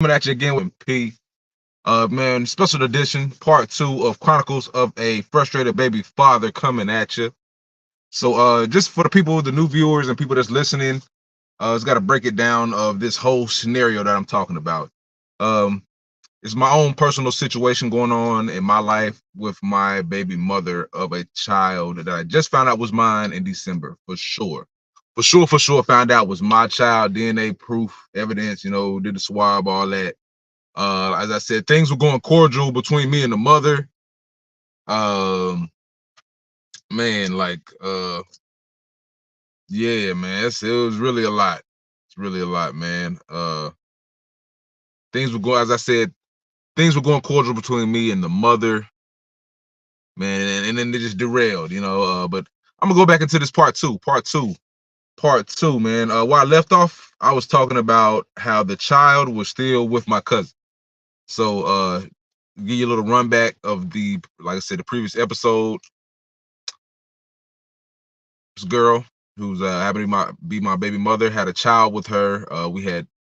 Coming at you again with P. Man, special edition, part two of Chronicles of a Frustrated Baby Father coming at you. So, just for the people, the new viewers and people that's listening, it's got to break it down of this whole scenario that I'm talking about. Um, it's my own personal situation going on in my life with my baby mother of a child that I just found out was mine in December, for sure. For sure, found out was my child, DNA proof, evidence, did the swab, all that. As I said, things were going cordial between me and the mother. Um, man, yeah, man, it was really a lot. It's really a lot, man. Things were going, as I said, things were going cordial between me and the mother, man, and then they just derailed, But I'm gonna go back into this part two, man. Where I left off, I was talking about how the child was still with my cousin. So, give you a little run back of like I said, the previous episode. This girl who's happened to be my baby mother had a child with her.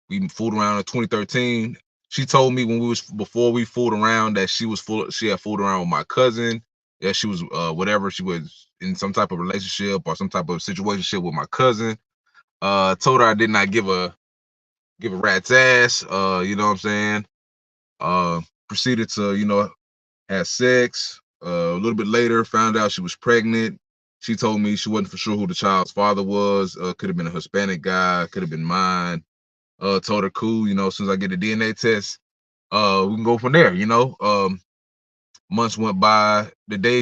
We fooled around in 2013. She told me when before we fooled around that she had fooled around with my cousin. Yeah, she was whatever, she was in some type of relationship or some type of situationship with my cousin. Told her I did not give a rat's ass. You know what I'm saying? Proceeded to had sex. A little bit later, found out she was pregnant. She told me she wasn't for sure who the child's father was. Could have been a Hispanic guy, could have been mine. Told her, cool, as soon as I get a DNA test, we can go from there, Months went by. The day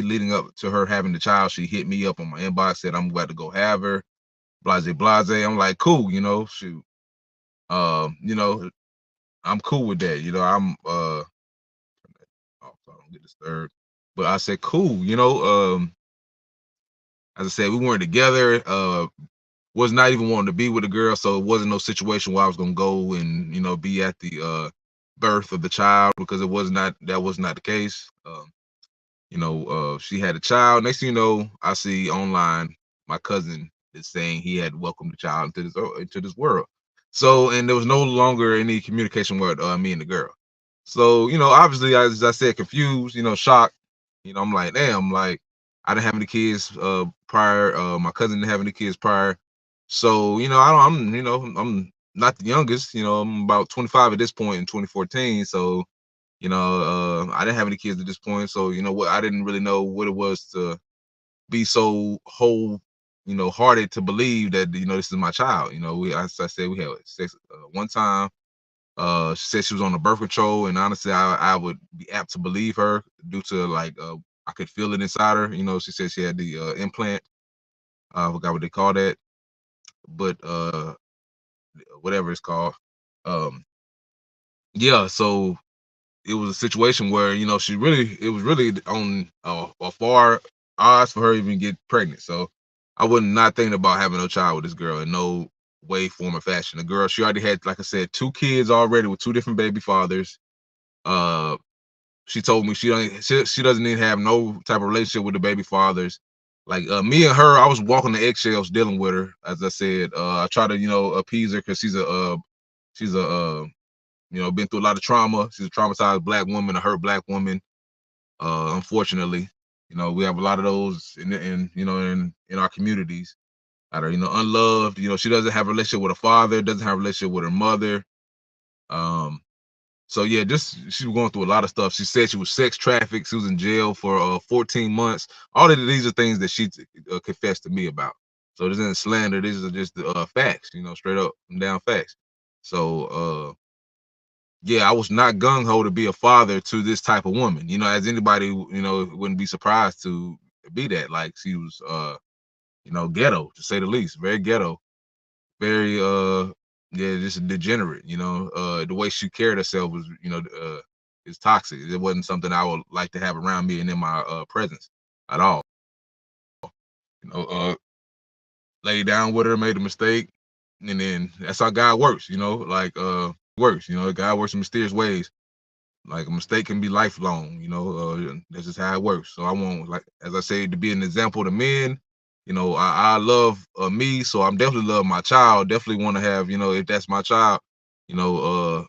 leading up to her having the child, she hit me up on my inbox, said, I'm glad to go have her. Blase, blase. I'm like, cool, shoot. You know, I'm cool with that. I'm so I don't get disturbed. But I said, cool, as I said, we weren't together, was not even wanting to be with a girl, so it wasn't no situation where I was gonna go and, be at the birth of the child, because that was not the case. She had a child. Next thing you know, I see online my cousin is saying he had welcomed the child into this world. So, and there was no longer any communication with me and the girl. So, obviously, as I said, confused, shocked. I'm like, damn, like I didn't have any kids prior. My cousin didn't have any kids prior. So, I'm not the youngest. I'm about 25 at this point in 2014. So, I didn't have any kids at this point, so what, I didn't really know what it was to be so whole, hearted to believe that this is my child. As I said, we had sex one time. She said she was on the birth control, and honestly, I would be apt to believe her due to I could feel it inside her. She said she had the implant. I forgot what they call that, but whatever it's called. Um, yeah, so it was a situation where it was really on a far odds for her to even get pregnant. So I was not thinking about having no child with this girl in no way, form, or fashion. The girl, she already had, like I said, two kids already with two different baby fathers. uh she told me she doesn't even have no type of relationship with the baby fathers. Like, me and her, I was walking the eggshells dealing with her. As I said, I try to appease her because she's a been through a lot of trauma. She's a traumatized black woman, a hurt black woman. Unfortunately, we have a lot of those in our communities that are unloved. She doesn't have a relationship with her father, doesn't have a relationship with her mother. Um, so yeah, just she was going through a lot of stuff. She said she was sex trafficked. She was in jail for 14 months. All of these are things that she confessed to me about. So this isn't slander. These are just the facts. Straight up and down facts. So yeah, I was not gung ho to be a father to this type of woman. As anybody, wouldn't be surprised to be that. Like, she was, ghetto to say the least, very ghetto, very, yeah, just a degenerate. The way she carried herself was, is toxic. It wasn't something I would like to have around me and in my presence at all. You know, uh, Laid down with her, made a mistake, and then that's how God works. God works in mysterious ways. Like, a mistake can be lifelong, that's just how it works. So I want, like, as I say, to be an example to men, I love me, so I'm definitely love my child. Definitely want to have, if that's my child, you know,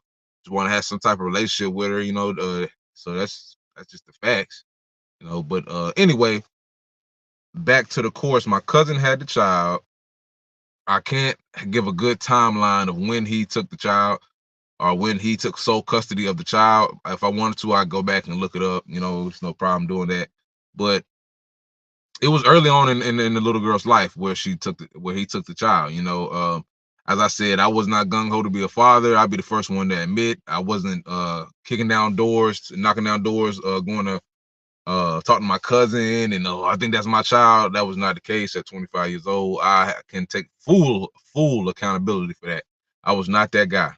want to have some type of relationship with her, so that's just the facts, But anyway, back to the course. My cousin had the child. I can't give a good timeline of when he took the child or when he took sole custody of the child. If I wanted to, I'd go back and look it up. It's no problem doing that. But it was early on in the little girl's life where where he took the child. As I said, I was not gung ho to be a father. I'd be the first one to admit I wasn't kicking down doors, knocking down doors, going to talk to my cousin and I think that's my child. That was not the case. At 25 years old, I can take full accountability for that. I was not that guy.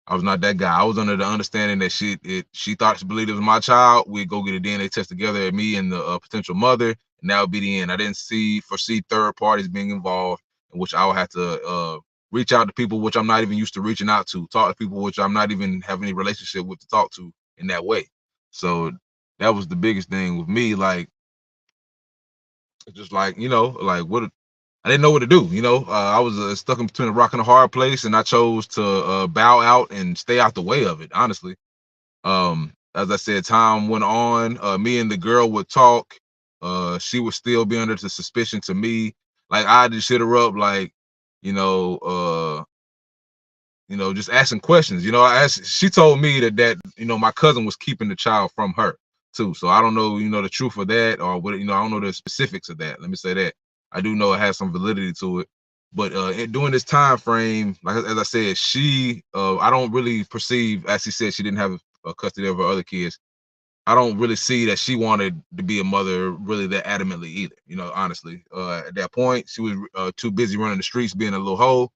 I was not that guy. I was under the understanding that she thought she believed it was my child. We'd go get a DNA test together at me and the potential mother, and that would be the end. I didn't foresee third parties being involved, in which I would have to reach out to people which I'm not even used to reaching out to, talk to people which I'm not even have any relationship with to talk to in that way. So that was the biggest thing with me. Like, just like like what I didn't know what to do. I was stuck in between a rock and a hard place, and I chose to bow out and stay out the way of it. Honestly, as I said, time went on. Me and the girl would talk. She would still be under the suspicion to me. Like I just hit her up, like, you know, uh, just asking questions. She told me that my cousin was keeping the child from her too. So I don't know, the truth of that or what, I don't know the specifics of that. Let me say that. I do know it has some validity to it. But during this time frame, like as I said, I don't really perceive, as she said, she didn't have custody of her other kids. I don't really see that she wanted to be a mother really that adamantly either. Honestly, at that point, she was too busy running the streets, being a little hoe.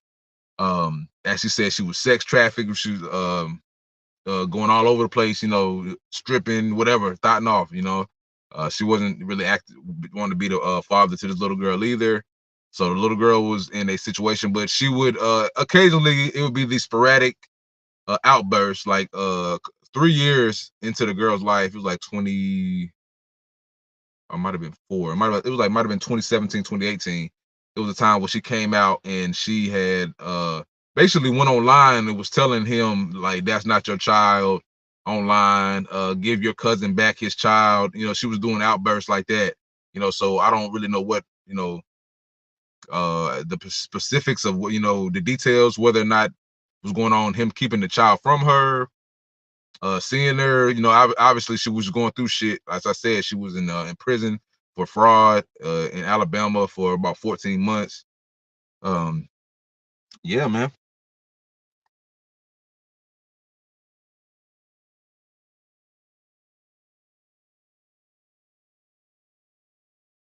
As she said, she was sex trafficked. She was going all over the place, stripping, whatever, thotting off. She wasn't really wanting to be the father to this little girl either. So the little girl was in a situation, but she would occasionally, it would be these sporadic outbursts. Like 3 years into the girl's life, it was like 20, or might have been four. Might have been 2017, 2018. It was a time where she came out and she had basically went online and was telling him like, that's not your child online, give your cousin back his child. She was doing outbursts like that. So I don't really know what, the specifics of what, the details, whether or not was going on, him keeping the child from her, seeing her, obviously she was going through shit. As I said, she was in prison for fraud in Alabama for about 14 months. Um, yeah, man.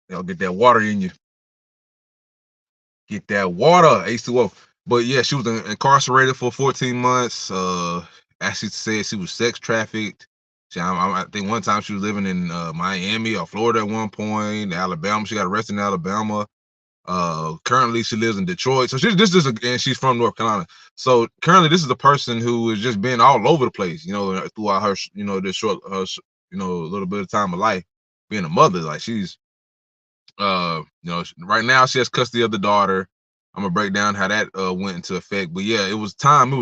Y'all get that water in you. Get that water, H2O. But yeah, she was incarcerated for 14 months. As she said, she was sex trafficked. I think one time she was living in Miami or Florida at one point. Alabama, she got arrested in Alabama. Currently she lives in Detroit. So and she's from North Carolina. So currently this is a person who has just been all over the place, throughout her, this short, little bit of time of life being a mother. Like she's, right now she has custody of the daughter. I'm gonna break down how that went into effect. But yeah, it was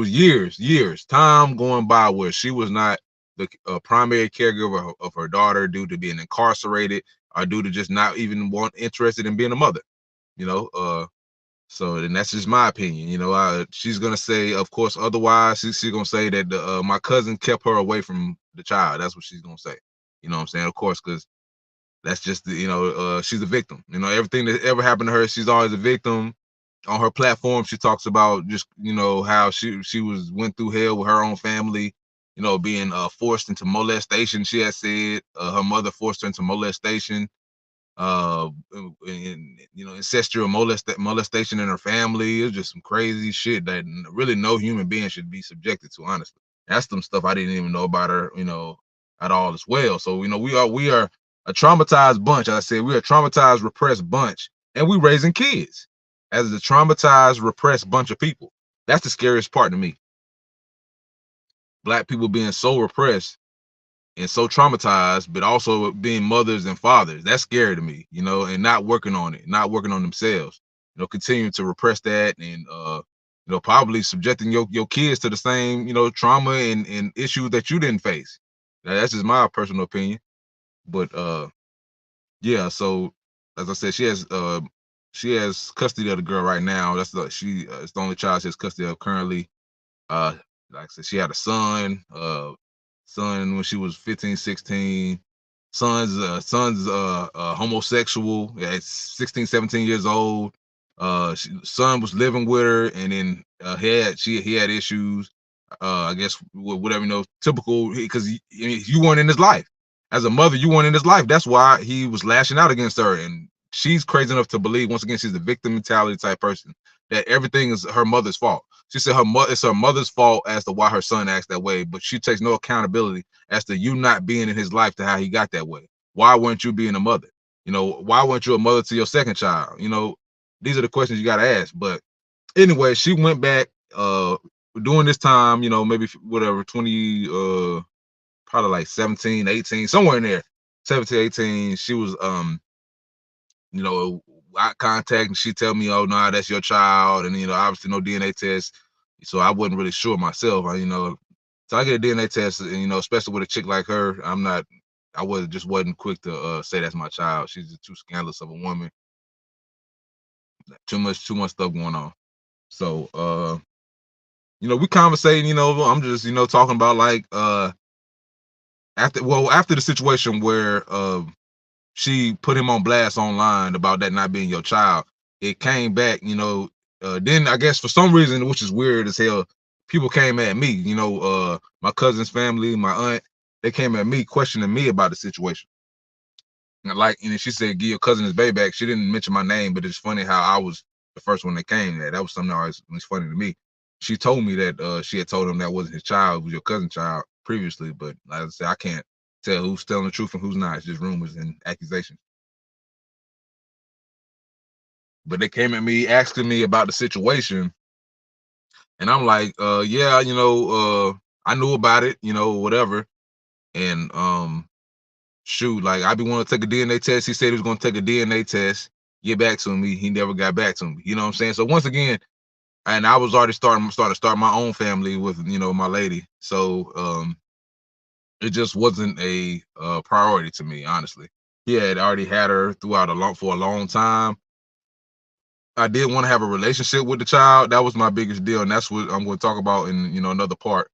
years, time going by where she was not the primary caregiver of her daughter due to being incarcerated or due to just not even interested in being a mother. You know, so then that's just my opinion. She's gonna say, of course, otherwise. She's gonna say that my cousin kept her away from the child. That's what she's gonna say. You know what I'm saying? Of course, because that's just she's a victim. Everything that ever happened to her, she's always a victim. On her platform, she talks about just how she went through hell with her own family. Being forced into molestation. She has said her mother forced her into molestation, and ancestral molestation in her family. It's just some crazy shit that really no human being should be subjected to. Honestly, that's some stuff I didn't even know about her, at all as well. So we are a traumatized bunch. As I said, we're a traumatized, repressed bunch, and we raising kids as a traumatized, repressed bunch of people. That's the scariest part to me. Black people being so repressed and so traumatized, but also being mothers and fathers. That's scary to me, and not working on it, not working on themselves, continuing to repress that, and probably subjecting your kids to the same, trauma and issues that you didn't face. Now, that's just my personal opinion. But yeah, so as I said, she has custody of the girl right now. It's the only child she has custody of currently. Uh, like I said, she had a son when she was 15, 16. Son's homosexual at 16, 17 years old. Son was living with her, and then he had issues. I guess whatever, typical, because you weren't in his life. As a mother, you weren't in his life. That's why he was lashing out against her. And she's crazy enough to believe, once again, she's a victim mentality type person, that everything is her mother's fault. She said it's her mother's fault as to why her son acts that way, but she takes no accountability as to you not being in his life to how he got that way. Why weren't you being a mother? Why weren't you a mother to your second child? These are the questions you got to ask. But anyway, she went back during this time, maybe whatever, 20, probably like 17, 18, somewhere in there, 17, 18. She was, eye contact, and she tell me, "Oh, no, that's your child," and obviously no DNA test, so I wasn't really sure myself. So I get a DNA test, and especially with a chick like her, I wasn't quick to say that's my child. She's just too scandalous of a woman, too much stuff going on. So we conversating, I'm just talking about, like, after the situation where she put him on blast online about that not being your child. It came back, then I guess for some reason, which is weird as hell, people came at me, my cousin's family, my aunt, they came at me questioning me about the situation. And like, she said, "Give your cousin his baby back." She didn't mention my name, but it's funny how I was the first one that came. That was something that was funny to me. She told me that she had told him that wasn't his child, it was your cousin's child previously. But like I said, I can't tell who's telling the truth and who's not. It's just rumors and accusations. But they came at me asking me about the situation, and I'm like, yeah, I knew about it, whatever. And shoot, like, I be wanting to take a DNA test. He said he was gonna take a DNA test, get back to me. He never got back to me. You know what I'm saying? So once again, and I was already starting to start my own family with, my lady. So it just wasn't a priority to me, honestly. He had already had her for a long time. I did want to have a relationship with the child. That was my biggest deal, and that's what I'm going to talk about in another part,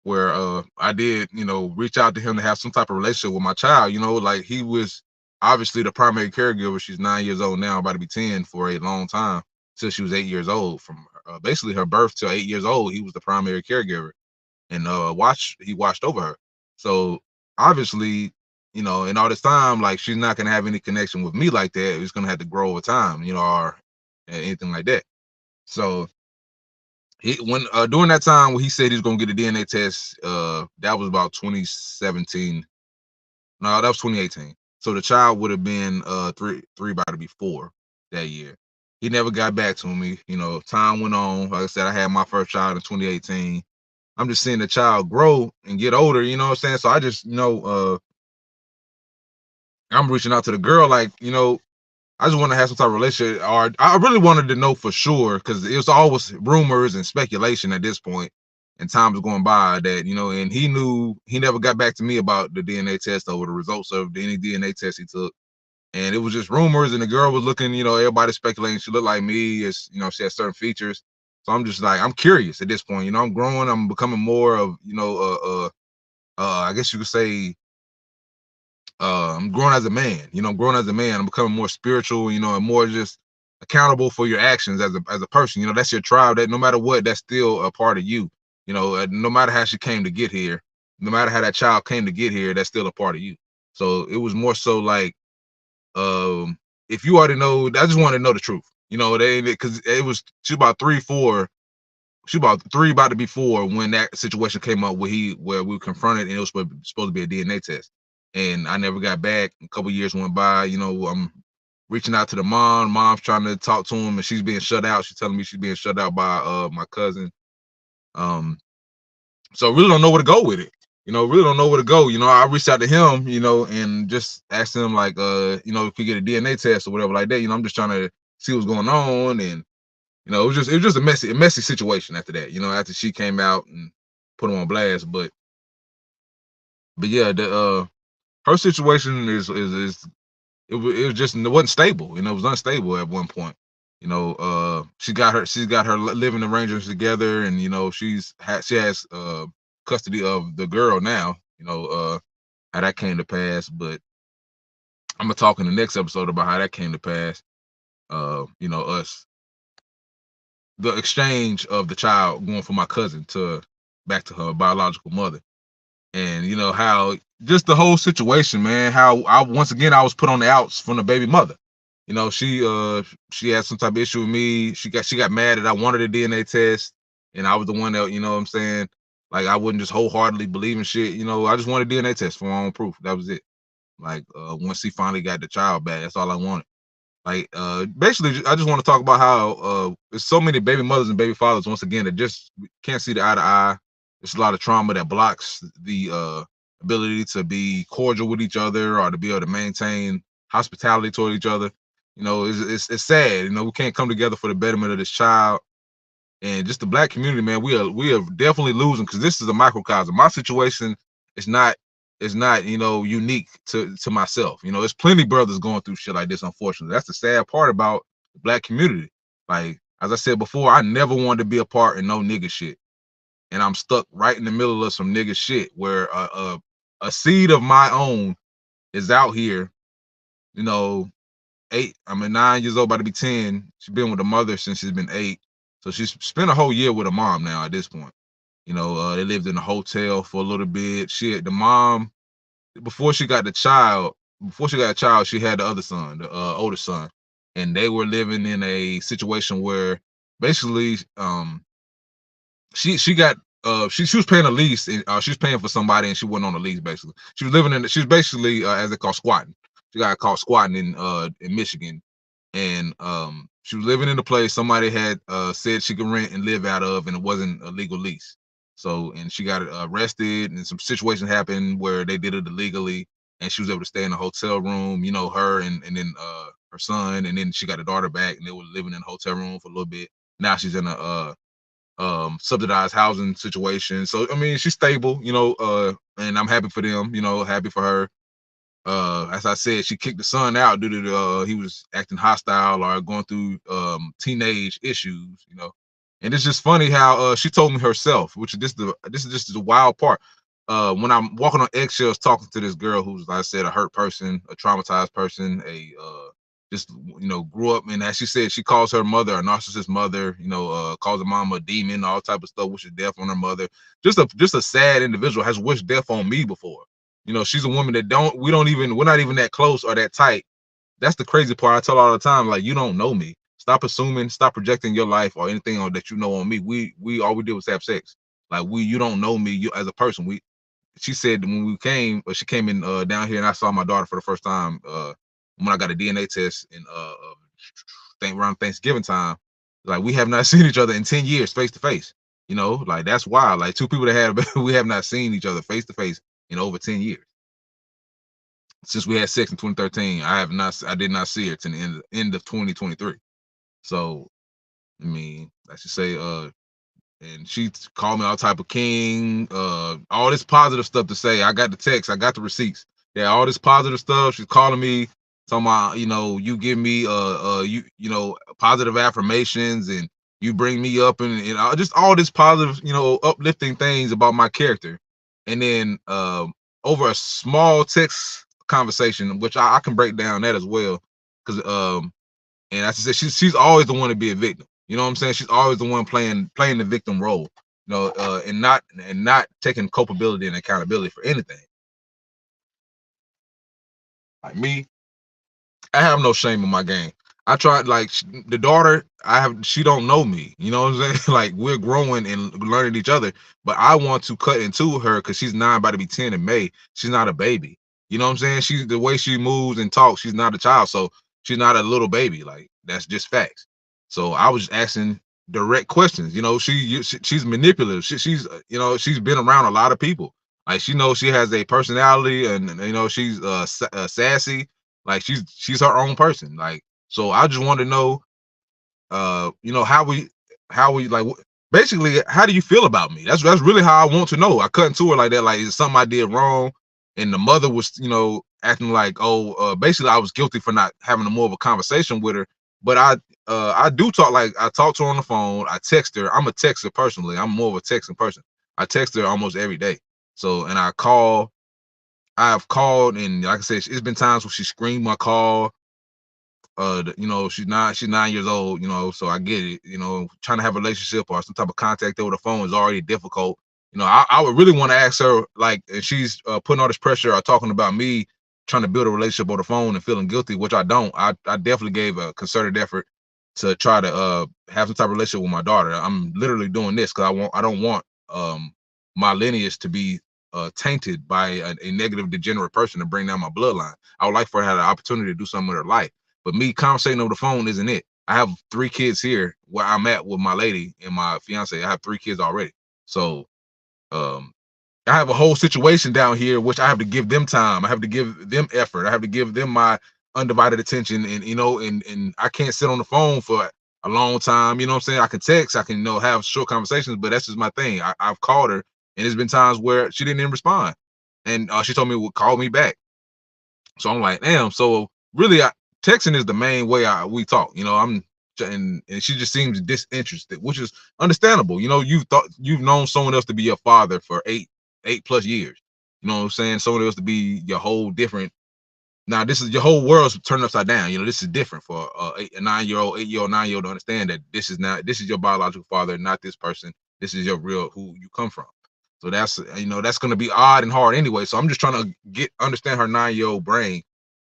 where I did reach out to him to have some type of relationship with my child. Like, he was obviously the primary caregiver. She's 9 years old now, about to be 10, for a long time, till she was 8 years old. From basically her birth till 8 years old, he was the primary caregiver, and he watched over her. So obviously, in all this time, like, she's not gonna have any connection with me like that. It's gonna have to grow over time, or anything like that. So when during that time when he said he was gonna get a DNA test, that was about 2017. No, that was 2018. So the child would have been three about to be 4 that year. He never got back to me. Time went on. Like I said, I had my first child in 2018. I'm just seeing the child grow and get older, you know what I'm saying? So I just, I'm reaching out to the girl, like, I just want to have some type of relationship, or I really wanted to know for sure, because it was always rumors and speculation at this point, and time was going by that, and he knew he never got back to me about the DNA test or the results of any DNA test he took. And it was just rumors, and the girl was looking, everybody speculating she looked like me, as she had certain features. So I'm just like, I'm curious at this point, I'm growing, I'm becoming more of, I guess you could say, I'm growing as a man. I'm growing as a man. I'm becoming more spiritual, and more just accountable for your actions as a person. That's your tribe. That no matter what, that's still a part of you. No matter how she came to get here, no matter how that child came to get here, that's still a part of you. So it was more so like, if you already know, I just wanted to know the truth. Because it was she about 3, 4. She about 3, about to be 4, when that situation came up where we were confronted, and it was supposed to be a DNA test. And I never got back. A couple years went by. I'm reaching out to the mom. Mom's trying to talk to him, and she's being shut out. She's telling me she's being shut out by my cousin. Um, so I really don't know where to go with it. really don't know where to go. I reached out to him, and just asked him like, if we get a DNA test or whatever like that. I'm just trying to see what's going on, and it was just a messy situation after that. After she came out and put him on blast, but yeah, the her situation is it was just it wasn't stable. It was unstable at one point. She's got her living arrangements together, and she has custody of the girl now. How that came to pass, but I'm gonna talk in the next episode about how that came to pass. Us the exchange of the child going from my cousin to back to her biological mother, and how just the whole situation, man. How I once again I was put on the outs from the baby mother. She had some type of issue with me. She got mad that I wanted a DNA test, and I was the one that what I'm saying, like I wouldn't just wholeheartedly believe in shit. I just wanted a DNA test for my own proof. That was it. Like once he finally got the child back, that's all I wanted. Like basically, I just want to talk about how there's so many baby mothers and baby fathers once again that just can't see the eye to eye. There's a lot of trauma that blocks the ability to be cordial with each other or to be able to maintain hospitality toward each other. It's sad. We can't come together for the betterment of this child. And just the black community, man, we are definitely losing, because this is a microcosm. My situation is not unique to myself. There's plenty brothers going through shit like this. Unfortunately, that's the sad part about the black community. Like as I said before, I never wanted to be a part of no nigga shit, and I'm stuck right in the middle of some nigga shit where a seed of my own is out here. You know, 8. I'm 9 years old, about to be 10. She's been with a mother since she's been 8. So she's spent a whole year with a mom now at this point. They lived in a hotel for a little bit. The mom, before she got the child, she had the other son, the older son, and they were living in a situation where basically, she got she was paying a lease, and she was paying for somebody, and she wasn't on the lease. Basically, she was basically as they call squatting. She got caught squatting in Michigan, and she was living in a place somebody had said she could rent and live out of, and it wasn't a legal lease. So, and she got arrested, and some situation happened where they did it illegally, and she was able to stay in a hotel room. Her and then her son, and then she got a daughter back, and they were living in a hotel room for a little bit. Now she's in a subsidized housing situation. So I mean, she's stable, and I'm happy for them, happy for her. As I said, she kicked the son out due to he was acting hostile or going through teenage issues, And it's just funny how she told me herself, which this is just the wild part. When I'm walking on eggshells talking to this girl who's, like I said, a hurt person, a traumatized person, a just grew up, and as she said, she calls her mother a narcissist mother, calls her mom a demon, all type of stuff, wishes death on her mother. Just a sad individual, has wished death on me before. She's a woman that we're not even that close or that tight. That's the crazy part. I tell her all the time, like, you don't know me. Stop assuming, stop projecting your life or anything that you know on me. We all we did was have sex. Like, you don't know me, you as a person. She said when she came in down here, and I saw my daughter for the first time when I got a DNA test in around Thanksgiving time. Like, we have not seen each other in 10 years face to face. Like, that's wild. Like, two people that we have not seen each other face to face in over 10 years. Since we had sex in 2013, I did not see her to the end of 2023. So, I mean, I should say, and she called me all type of king, all this positive stuff to say. I got the text, I got the receipts. Yeah, all this positive stuff. She's calling me, talking about, you give me positive affirmations, and you bring me up, and just all this positive, uplifting things about my character. And then over a small text conversation, which I can break down that as well, because and as I said, she's always the one to be a victim. You know what I'm saying? She's always the one playing the victim role, and not taking culpability and accountability for anything. Like me, I have no shame in my game. I tried, like, the daughter she don't know me. You know what I'm saying? Like, we're growing and learning each other, but I want to cut into her because she's 9, about to be 10 in May. She's not a baby. You know what I'm saying? She's the way she moves and talks. She's not a child, so she's not a little baby. Like, that's just facts. So I was just asking direct questions. She's manipulative. She's been around a lot of people. Like she knows she has a personality, and you know she's sassy. Like she's her own person. Like so, I just want to know, you know, how we like basically how do you feel about me? That's really how I want to know. I cut into her like that. Like is it something I did wrong? And the mother was, you know, acting like, oh, basically I was guilty for not having a more of a conversation with her. But I do talk, like I talk to her on the phone. I text her. I'm a texter personally. I'm more of a texting person. I text her almost every day. So and I call. I've called, and like I said, it's been times when she screamed my call. You know, she's 9 years old, you know, so I get it. You know, trying to have a relationship or some type of contact over the phone is already difficult. You know, I would really want to ask her, like, and she's putting all this pressure or talking about me trying to build a relationship over the phone and feeling guilty, which I don't. I definitely gave a concerted effort to try to have some type of relationship with my daughter. I'm literally doing this because I don't want my lineage to be tainted by a negative degenerate person to bring down my bloodline. I would like for her to have the opportunity to do something with her life. But me conversating over the phone isn't it. I have 3 kids here where I'm at with my lady and my fiance. I have 3 kids already. So um I have a whole situation down here which I have to give them time. I have to give them effort. I have to give them my undivided attention. And you know, and I can't sit on the phone for a long time. You know what I'm saying? I can text, I can, you know, have short conversations, but that's just my thing. I've called her and there's been times where she didn't even respond. And she told me would call me back. So I'm like, damn. So really, texting is the main way we talk. You know, and she just seems disinterested, which is understandable. You know, you've known someone else to be your father for 8+ years. You know what I'm saying? Someone else to be your whole different. Now this is your whole world's turned upside down. You know, this is different for a 9-year-old, 8-year-old, 9-year-old to understand that this is your biological father, not this person. This is your real who you come from. So that's, you know, that's going to be odd and hard anyway. So I'm just trying to understand her 9-year-old brain.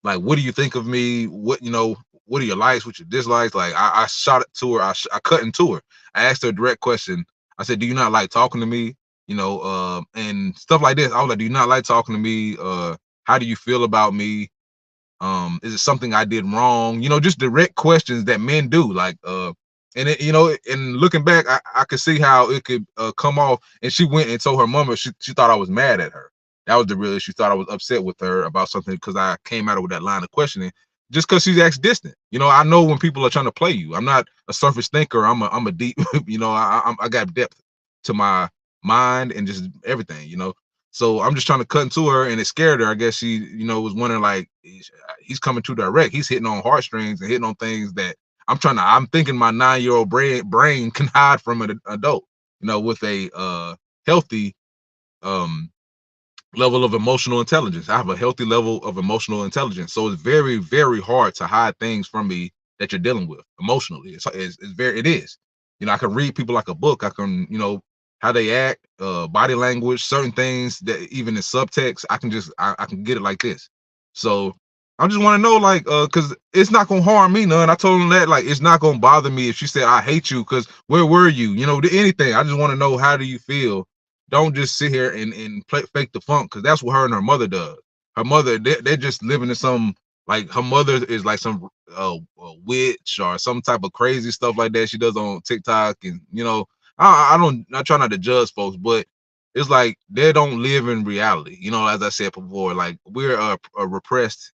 Like, what do you think of me? What, you know, what are your likes? What your dislikes? Like, I shot it to her. I cut into her. I asked her a direct question. I said, "Do you not like talking to me?" You know, and stuff like this. I was like, "Do you not like talking to me? How do you feel about me? Is it something I did wrong?" You know, just direct questions that men do. Like, and it, you know, and looking back, I could see how it could come off. And she went and told her mama she thought I was mad at her. That was the real issue. She thought I was upset with her about something because I came at her with that line of questioning. Just because she's acts distant. You know, I know when people are trying to play you. I'm not a surface thinker. I'm a deep. You know, I got depth to my mind and just everything. You know, so I'm just trying to cut into her, and it scared her. I guess she, you know, was wondering like he's coming too direct. He's hitting on heartstrings and hitting on things that I'm thinking my 9-year-old brain can hide from an adult. You know, with a healthy um level of emotional intelligence. I have a healthy level of emotional intelligence. So it's very, very hard to hide things from me that you're dealing with emotionally. It's very, it is. You know, I can read people like a book. I can, you know, how they act, body language, certain things that even in subtext, I can get it like this. So I just want to know, like, because it's not gonna harm me none. I told him that, like, it's not gonna bother me if she said I hate you, because where were you? You know, anything. I just want to know, how do you feel? Don't just sit here and play fake the funk, because that's what her and her mother does. Her mother, they're just living in some, like, her mother is like some witch or some type of crazy stuff like that she does on TikTok. And you know, I try not to judge folks, but it's like they don't live in reality. You know, as I said before, like we're a repressed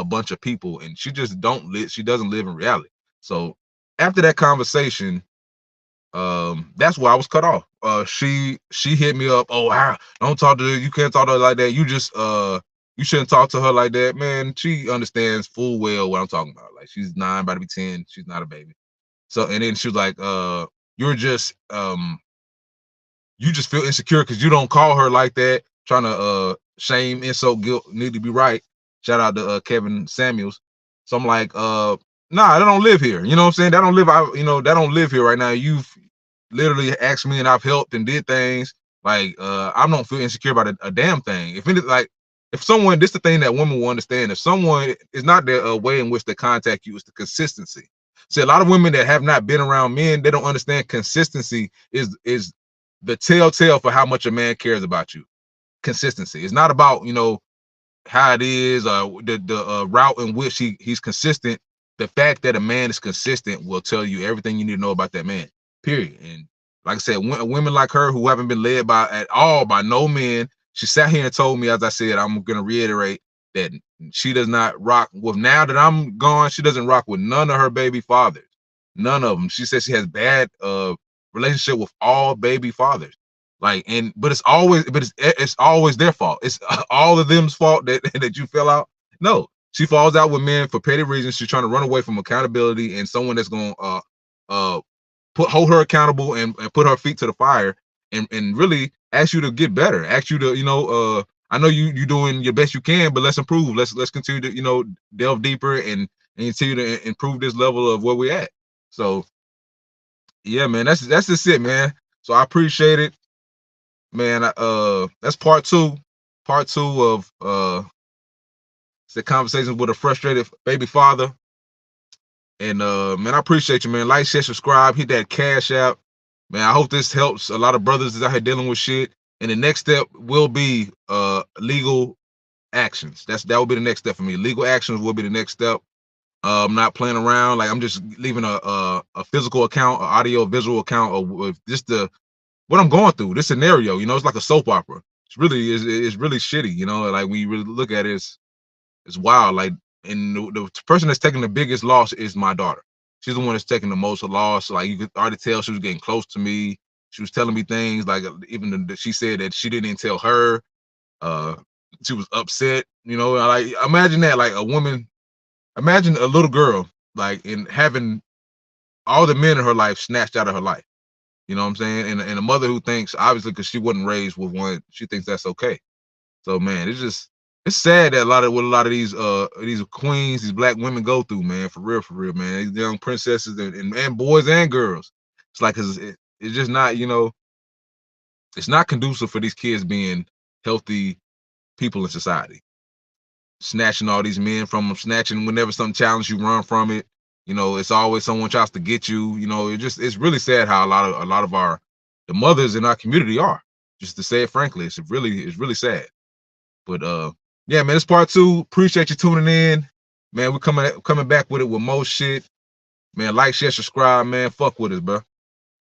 bunch of people, and she just don't live. She doesn't live in reality. So after that conversation, that's why I was cut off. She hit me up. Oh, don't talk to her. You can't talk to her like that. You just you shouldn't talk to her like that, man. She understands full well what I'm talking about. Like, she's 9, about to be 10. She's not a baby. So, and then she was like, you're just you just feel insecure because you don't call her like that, trying to shame, insult, guilt, need to be right. Shout out to Kevin Samuels. So I'm like, nah, they don't live here. You know what I'm saying? They don't live out, you know, they don't live here right now. You've literally asked me and I've helped and did things. Like, I don't feel insecure about a damn thing. If anything, like, if someone, this is the thing that women will understand. If someone is not the way in which they contact you, it's the consistency. See, a lot of women that have not been around men, they don't understand consistency is the telltale for how much a man cares about you. Consistency. It's not about, you know, how it is, the route in which he's consistent. The fact that a man is consistent will tell you everything you need to know about that man. Period. And like I said, women like her who haven't been led by at all by no men, She sat here and told me, as I said, I'm gonna reiterate that she does not rock with, now that I'm gone, she doesn't rock with none of her baby fathers. None of them. She says she has bad relationship with all baby fathers. Like, and but it's always their fault. It's all of them's fault that that you fell out. No, she falls out with men for petty reasons. She's trying to run away from accountability and someone that's gonna uh hold her accountable and put her feet to the fire and really ask you to get better, ask you to, I know you doing your best you can, but let's improve. Let's continue to, delve deeper and continue to improve this level of where we at. So yeah, man, that's just it, man. So I appreciate it, man. That's part two of the conversations with a frustrated baby father. And man, I appreciate you, man. Like, share, subscribe, hit that cash app. Man, I hope this helps a lot of brothers that's out here dealing with shit. And the next step will be legal actions. That will be the next step for me. Legal actions will be the next step. I'm not playing around. Like, I'm just leaving a physical account, an audio visual account of just what I'm going through. This scenario, it's like a soap opera. It's really shitty, like when you really look at it, it's wild. Like, and the person that's taking the biggest loss is my daughter. She's the one that's taking the most loss. Like, you could already tell she was getting close to me. She was telling me things like, even she said that she didn't even tell her. She was upset. Like, imagine that. Like, a woman, imagine a little girl, like, in having all the men in her life snatched out of her life. You know what I'm saying? And a mother who thinks, obviously, because she wasn't raised with one, she thinks that's okay. So, man, it's sad that what a lot of these queens, these black women go through, man. For real, man. These young princesses and boys and girls. It's like, it's just not, it's not conducive for these kids being healthy people in society. Snatching all these men from them, snatching whenever something challenges you, run from it. It's always someone tries to get you. It's really sad how a lot of the mothers in our community are. Just to say it frankly, it's really sad. But yeah, man, it's part two. Appreciate you tuning in, man. We're coming back with it with more shit, man. Like, share, subscribe, man. Fuck with us, bro.